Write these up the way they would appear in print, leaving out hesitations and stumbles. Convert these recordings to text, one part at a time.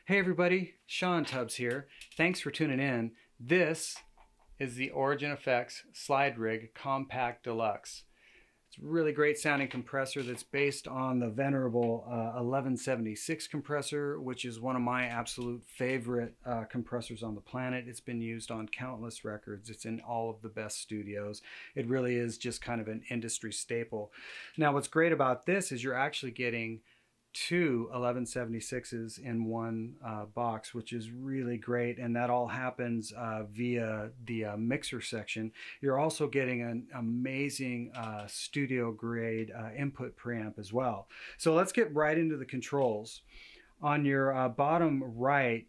Hey everybody, Shawn Tubbs here. Thanks for tuning in. This is the Origin Effects Slide Rig Compact Deluxe. It's a really great sounding compressor that's based on the venerable 1176 compressor, which is one of my absolute favorite compressors on the planet. It's been used on countless records. It's in all of the best studios. It really is just kind of an industry staple. Now, what's great about this is you're actually getting two 1176s in one box, which is really great, and that all happens via the mixer section. You're also getting an amazing studio grade input preamp as well. So let's get right into the controls. On your bottom right,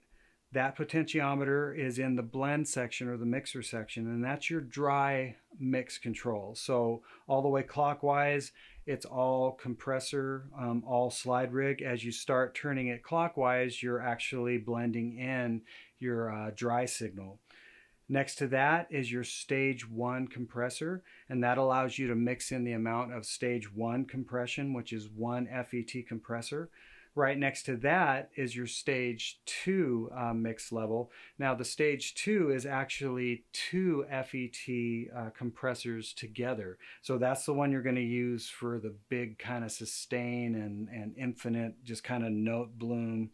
that potentiometer is in the blend section or the mixer section, and that's your dry mix control. So all the way clockwise, it's all compressor, all slide rig. As you start turning it clockwise, you're actually blending in your dry signal. Next to that is your stage 1 compressor, and that allows you to mix in the amount of stage 1 compression, which is 1 FET compressor. Right next to that is your stage 2 mix level. Now the stage 2 is actually 2 FET compressors together. So that's the one you're going to use for the big kind of sustain and infinite just kind of note bloom.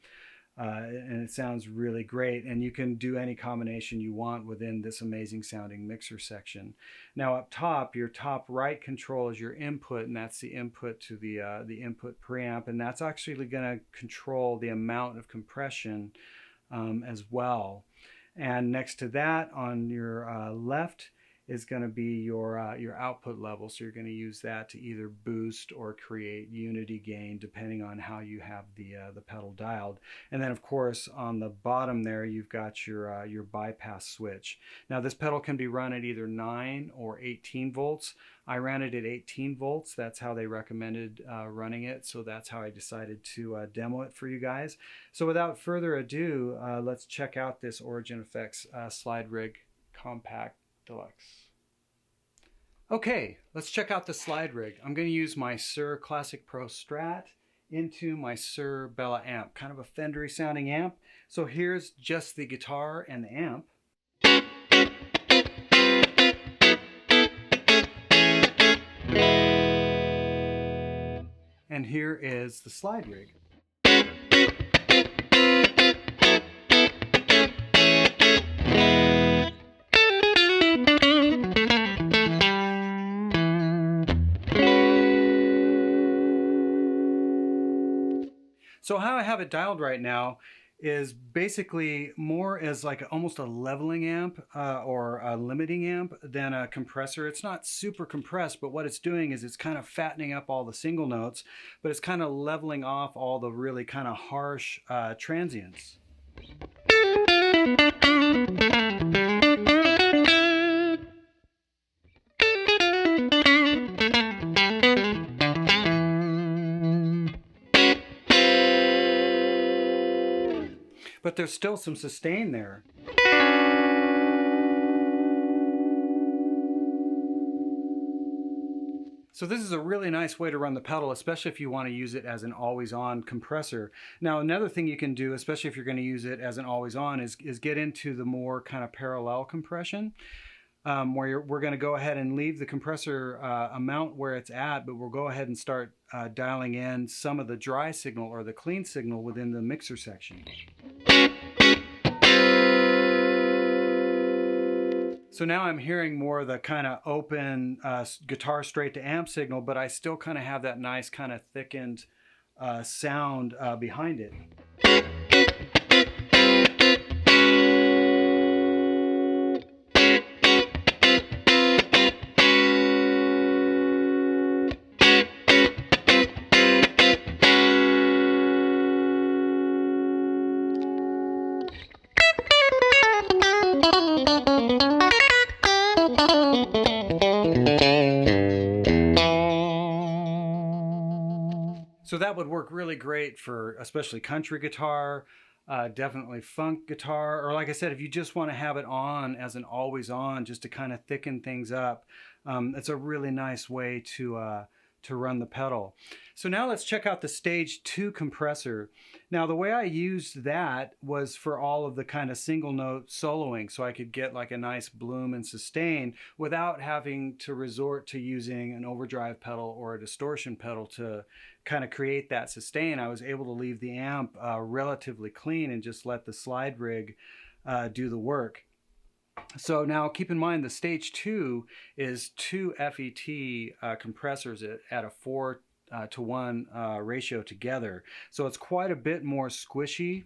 And it sounds really great, and you can do any combination you want within this amazing sounding mixer section. Now up top, your top right control is your input, and that's the input to the input preamp, and that's actually going to control the amount of compression as well. And next to that, on your left, is going to be your output level. So you're going to use that to either boost or create unity gain depending on how you have the pedal dialed. And then of course on the bottom there you've got your bypass switch. Now this pedal can be run at either 9 or 18 volts. I ran it at 18 volts. That's how they recommended running it. So that's how I decided to demo it for you guys. So without further ado, let's check out this Origin Effects Slide Rig Compact Deluxe. Okay, let's check out the slide rig. I'm going to use my Sir Classic Pro Strat into my Sir Bella amp, kind of a Fendery sounding amp. So here's just the guitar and the amp. And here is the slide rig. So how I have it dialed right now is basically more as like almost a leveling amp or a limiting amp than a compressor. It's not super compressed, but what it's doing is it's kind of fattening up all the single notes, but it's kind of leveling off all the really kind of harsh transients. But there's still some sustain there. So this is a really nice way to run the pedal, especially if you want to use it as an always-on compressor. Now another thing you can do, especially if you're going to use it as an always-on, is get into the more kind of parallel compression. Where we're going to go ahead and leave the compressor amount where it's at, but we'll go ahead and start dialing in some of the dry signal or the clean signal within the mixer section. So now I'm hearing more of the kind of open guitar straight to amp signal, but I still kind of have that nice kind of thickened sound behind it. So that would work really great for especially country guitar, definitely funk guitar, or like I said, if you just want to have it on as an always on just to kind of thicken things up, it's a really nice way to to run the pedal. So now let's check out the stage 2 compressor. Now the way I used that was for all of the kind of single note soloing, so I could get like a nice bloom and sustain without having to resort to using an overdrive pedal or a distortion pedal to kind of create that sustain. I was able to leave the amp relatively clean and just let the slide rig do the work. So now keep in mind the stage 2 is 2 FET compressors at a 4 to 1 ratio together. So it's quite a bit more squishy.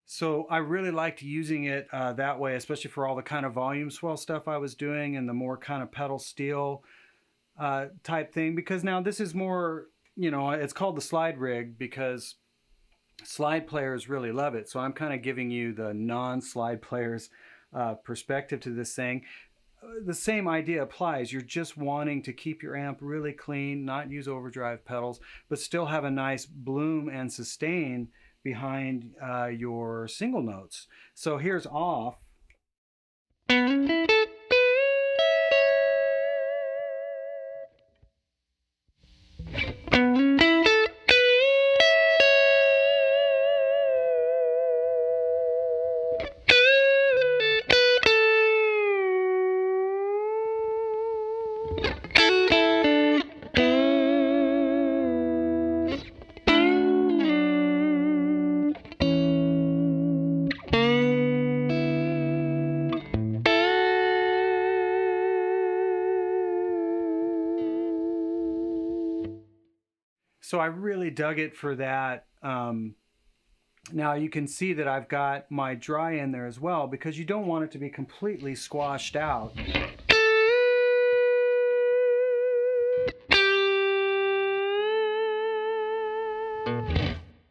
So I really liked using it that way, especially for all the kind of volume swell stuff I was doing and the more kind of pedal steel type thing, because now this is more, you know, it's called the slide rig because slide players really love it. So I'm kind of giving you the non-slide players perspective to this thing. The same idea applies. You're just wanting to keep your amp really clean, not use overdrive pedals, but still have a nice bloom and sustain behind your single notes. So here's off. So I really dug it for that. Now you can see that I've got my dry in there as well, because you don't want it to be completely squashed out.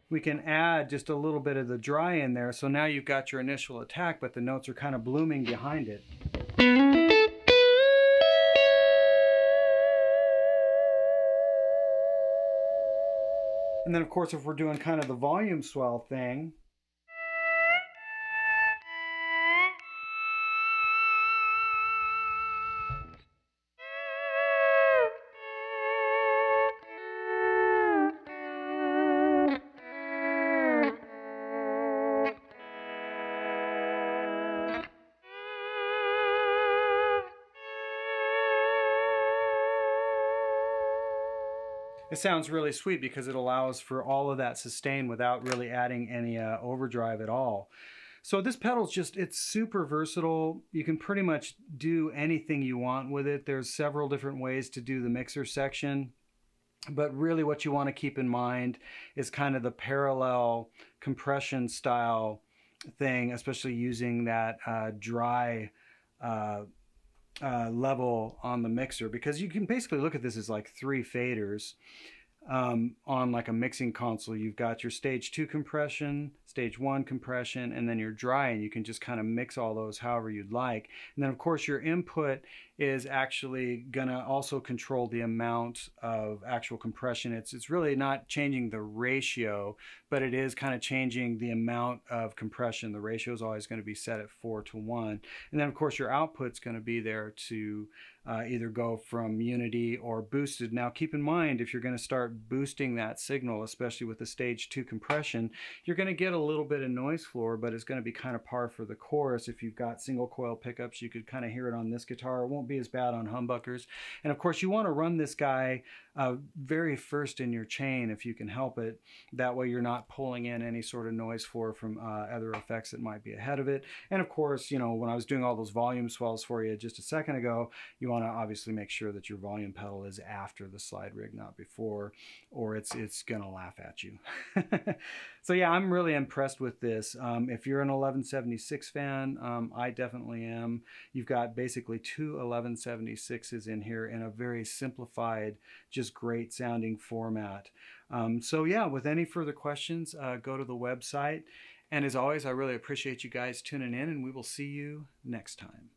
We can add just a little bit of the dry in there, so now you've got your initial attack, but the notes are kind of blooming behind it. And then of course if we're doing kind of the volume swell thing, it sounds really sweet because it allows for all of that sustain without really adding any overdrive at all. So this pedal's just, it's super versatile. You can pretty much do anything you want with it. There's several different ways to do the mixer section, but really what you want to keep in mind is kind of the parallel compression style thing, especially using that dry level on the mixer, because you can basically look at this as like 3 faders on like a mixing console. You've got your stage 2 compression, stage 1 compression, and then your dry, and you can just kind of mix all those however you'd like. And then of course your input is actually gonna also control the amount of actual compression. It's really not changing the ratio, but it is kind of changing the amount of compression. The ratio is always going to be set at 4 to 1. And then of course your output's going to be there to either go from unity or boosted. Now keep in mind, if you're going to start boosting that signal, especially with the stage 2 compression, you're going to get a little bit of noise floor, but it's going to be kind of par for the course. If you've got single coil pickups, you could kind of hear it on this guitar. It won't be as bad on humbuckers. And of course you want to run this guy very first in your chain if you can help it. That way you're not pulling in any sort of noise floor from other effects that might be ahead of it. And of course, you know, when I was doing all those volume swells for you just a second ago, you want to obviously make sure that your volume pedal is after the slide rig, not before, or it's gonna laugh at you. So yeah, I'm really impressed impressed with this. If you're an 1176 fan, I definitely am. You've got basically two 1176s in here in a very simplified, just great sounding format. So yeah, with any further questions, go to the website. And as always, I really appreciate you guys tuning in, and we will see you next time.